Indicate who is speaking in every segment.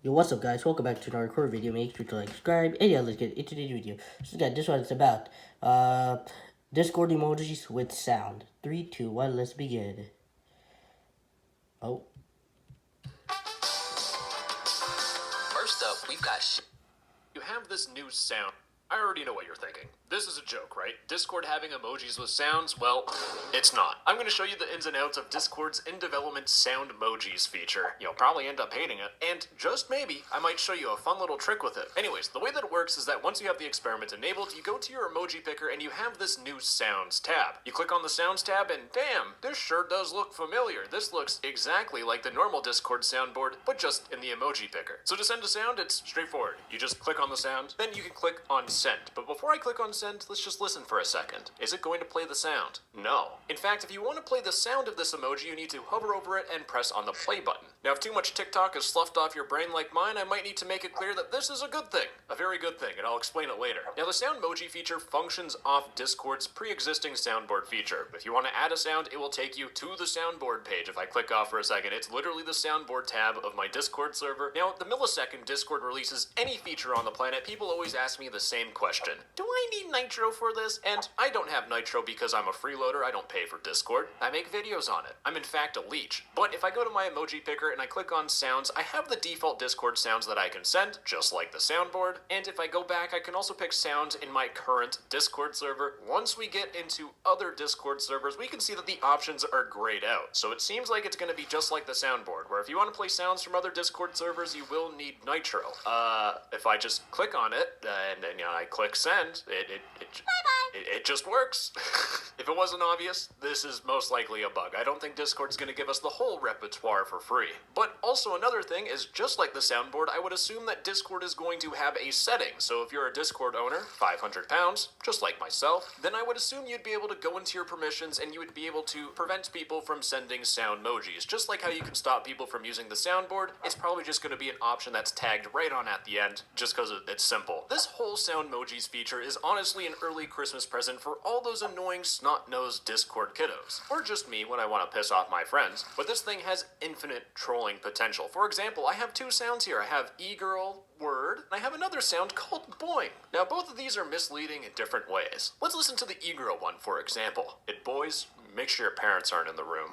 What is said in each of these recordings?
Speaker 1: Yo, what's up guys? Welcome back to another core video. Make sure to like, subscribe, and yeah, let's get into today's video. So guys, this one is about Discord emojis with sound. 3, 2, 1, let's begin. Oh.
Speaker 2: First up, we've got
Speaker 3: You have this new sound. I already know what you're thinking. This is a joke, right? Discord having emojis with sounds? Well, it's not. I'm going to show you the ins and outs of Discord's in-development sound emojis feature. You'll probably end up hating it, and just maybe, I might show you a fun little trick with it. Anyways, the way that it works is that once you have the experiment enabled, you go to your emoji picker and you have this new sounds tab. You click on the sounds tab and damn, this sure does look familiar. This looks exactly like the normal Discord soundboard, but just in the emoji picker. So to send a sound, it's straightforward. You just click on the sound, then you can click on send. But before I click on send, let's just listen for a second. Is it going to play the sound? No. In fact, if you want to play the sound of this emoji, you need to hover over it and press on the play button. Now, if too much TikTok is sloughed off your brain like mine, I might need to make it clear that this is a good thing. A very good thing, and I'll explain it later. Now, the sound emoji feature functions off Discord's pre-existing soundboard feature. If you want to add a sound, it will take you to the soundboard page. If I click off for a second, it's literally the soundboard tab of my Discord server. Now, the millisecond Discord releases any feature on the planet, people always ask me the same question. Do I need Nitro for this? And I don't have Nitro because I'm a freeloader. I don't pay for Discord. I make videos on it. I'm in fact a leech. But if I go to my emoji picker and I click on sounds, I have the default Discord sounds that I can send, just like the soundboard. And if I go back, I can also pick sounds in my current Discord server. Once we get into other Discord servers, we can see that the options are grayed out. So it seems like it's going to be just like the soundboard, where if you want to play sounds from other Discord servers, you will need Nitro. If I just click on it, and then I click send, it just works. If it wasn't obvious, this is most likely a bug. I don't think Discord's going to give us the whole repertoire for free. But also another thing is, just like the soundboard, I would assume that Discord is going to have a setting. So if you're a Discord owner, 500 pounds, just like myself, then I would assume you'd be able to go into your permissions and you would be able to prevent people from sending sound emojis. Just like how you can stop people from using the soundboard, it's probably just going to be an option that's tagged right on at the end, just because it's simple. This whole sound emojis feature is honestly an early Christmas present for all those annoying snot-nosed Discord kiddos. Or just me when I want to piss off my friends. But this thing has infinite trolling potential. For example, I have two sounds here. I have e-girl, word, and I have another sound called boing. Now both of these are misleading in different ways. Let's listen to the e-girl one, for example. Boys, make sure your parents aren't in the room.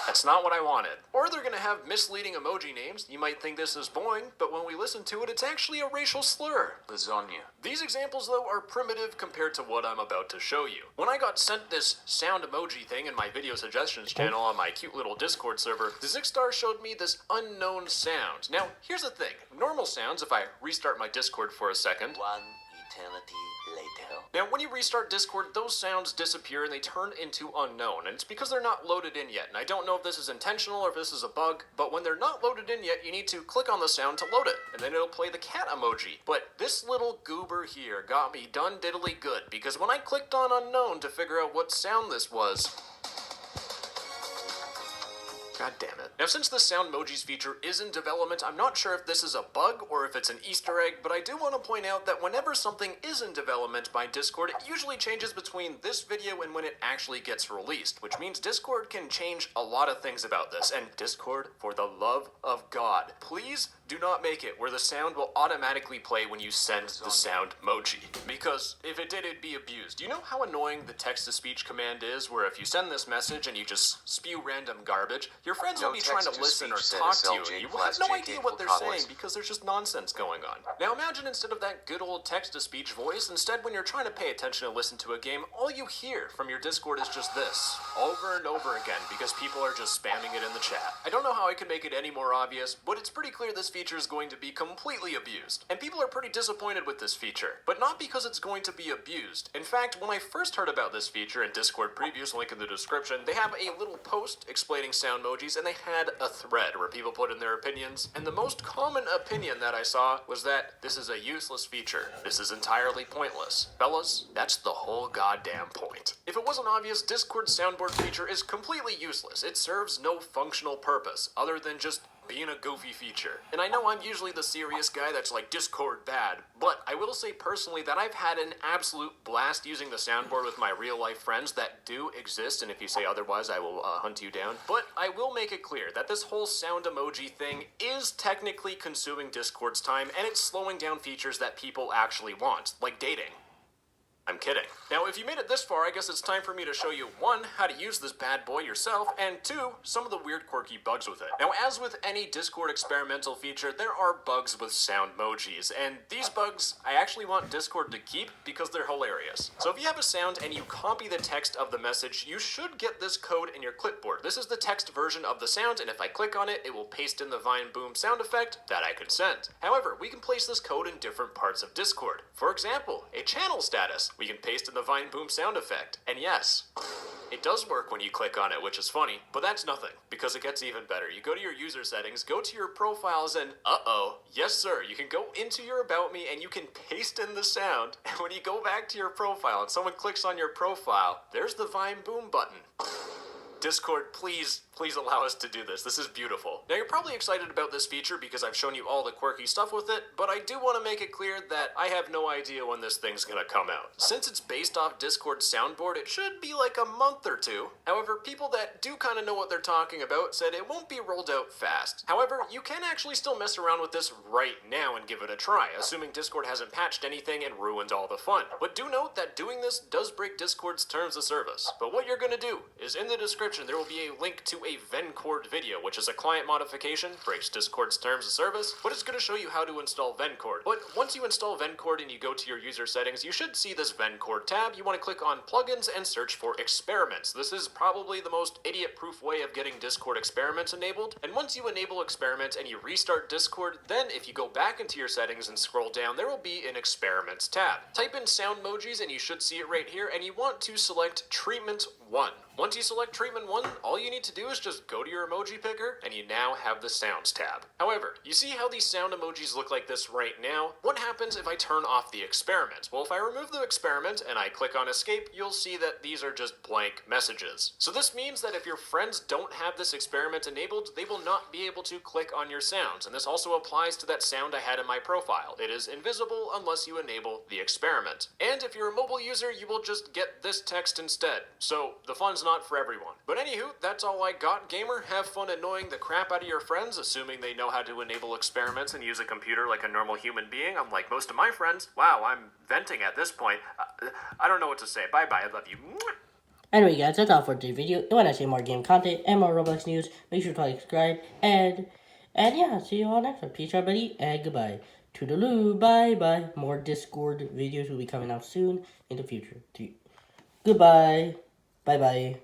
Speaker 3: That's not what I wanted. Or they're gonna have misleading emoji names. You might think this is boing, but when we listen to it, it's actually a racial slur.
Speaker 2: lasagna.
Speaker 3: These examples, though, are primitive compared to what I'm about to show you. When I got sent this sound emoji thing in my video suggestions channel on my cute little Discord server, the Zixstar showed me this unknown sound. Now, here's the thing. Normal sounds, if I restart my Discord for a second,
Speaker 2: One eternity later.
Speaker 3: now, when you restart Discord, those sounds disappear and they turn into unknown, and it's because they're not loaded in yet. And I don't know if this is intentional or if this is a bug, but when they're not loaded in yet, you need to click on the sound to load it, and then it'll play the cat emoji. But this little goober here got me done diddly good, because when I clicked on unknown to figure out what sound this was, God damn it. Now, since the sound emojis feature is in development, I'm not sure if this is a bug or if it's an Easter egg, but I do want to point out that whenever something is in development by Discord, it usually changes between this video and when it actually gets released, which means Discord can change a lot of things about this. And Discord, for the love of God, please do not make it where the sound will automatically play when you send the sound emoji. Because if it did, it'd be abused. You know how annoying the text-to-speech command is, where if you send this message and you just spew random garbage, your friends will be trying to listen or talk to you, and you will have no idea what they're saying because there's just nonsense going on. Now imagine instead of that good old text-to-speech voice, instead when you're trying to pay attention and listen to a game, all you hear from your Discord is just this, over and over again, because people are just spamming it in the chat. I don't know how I can make it any more obvious, but it's pretty clear this feature is going to be completely abused. And people are pretty disappointed with this feature, but not because it's going to be abused. In fact, when I first heard about this feature in Discord previews, link in the description, they have a little post explaining sound emojis, and they had a thread where people put in their opinions, and the most common opinion that I saw was that this is a useless feature. This is entirely pointless. Fellas, that's the whole goddamn point. If it wasn't obvious, Discord's soundboard feature is completely useless. It serves no functional purpose, other than just being a goofy feature. And I know I'm usually the serious guy that's like, Discord bad, but I will say personally that I've had an absolute blast using the soundboard with my real life friends that do exist, and if you say otherwise, I will hunt you down. But I will make it clear that this whole sound emoji thing is technically consuming Discord's time, and it's slowing down features that people actually want, like dating. I'm kidding. Now, if you made it this far, I guess it's time for me to show you, 1, how to use this bad boy yourself, and 2, some of the weird quirky bugs with it. Now, as with any Discord experimental feature, there are bugs with sound emojis, and these bugs I actually want Discord to keep because they're hilarious. So if you have a sound and you copy the text of the message, you should get this code in your clipboard. This is the text version of the sound, and if I click on it, it will paste in the Vine Boom sound effect that I could send. However, we can place this code in different parts of Discord. For example, a channel status. We can paste in the Vine Boom sound effect. And yes, it does work when you click on it, which is funny, but that's nothing, because it gets even better. You go to your user settings, go to your profiles, and yes sir, you can go into your About Me and you can paste in the sound, and when you go back to your profile and someone clicks on your profile, there's the Vine Boom button. Discord, please allow us to do this. This is beautiful. Now, you're probably excited about this feature because I've shown you all the quirky stuff with it, but I do want to make it clear that I have no idea when this thing's gonna come out. Since it's based off Discord's soundboard, it should be like a month or 2. However, people that do kind of know what they're talking about said it won't be rolled out fast. However, you can actually still mess around with this right now and give it a try, assuming Discord hasn't patched anything and ruined all the fun. But do note that doing this does break Discord's terms of service. But what you're gonna do is, in the description, there will be a link to a Vencord video, which is a client modification, breaks Discord's terms of service, but it's going to show you how to install Vencord. But once you install Vencord and you go to your user settings, you should see this Vencord tab. You want to click on plugins and search for experiments. This is probably the most idiot-proof way of getting Discord experiments enabled. And once you enable experiments and you restart Discord, then if you go back into your settings and scroll down, there will be an experiments tab. Type in sound emojis and you should see it right here, and you want to select treatment 1. Once you select treatment 1, all you need to do is just go to your emoji picker, and you now have the sounds tab. However, you see how these sound emojis look like this right now? What happens if I turn off the experiment? Well, if I remove the experiment and I click on escape, you'll see that these are just blank messages. So this means that if your friends don't have this experiment enabled, they will not be able to click on your sounds. And this also applies to that sound I had in my profile. It is invisible unless you enable the experiment. And if you're a mobile user, you will just get this text instead. So the fun's not for everyone. But anywho, that's all I got, gamer. Have fun annoying the crap out of your friends, assuming they know how to enable experiments and use a computer like a normal human being, unlike most of my friends. Wow, I'm venting at this point. I don't know what to say. Bye-bye, I love you.
Speaker 1: Anyway, guys, that's all for today's video. If you want to see more game content and more Roblox news, make sure to like, subscribe, and yeah, see you all next time. Peace out, buddy, and goodbye. Toodaloo, bye-bye. More Discord videos will be coming out soon in the future. Goodbye. Bye-bye.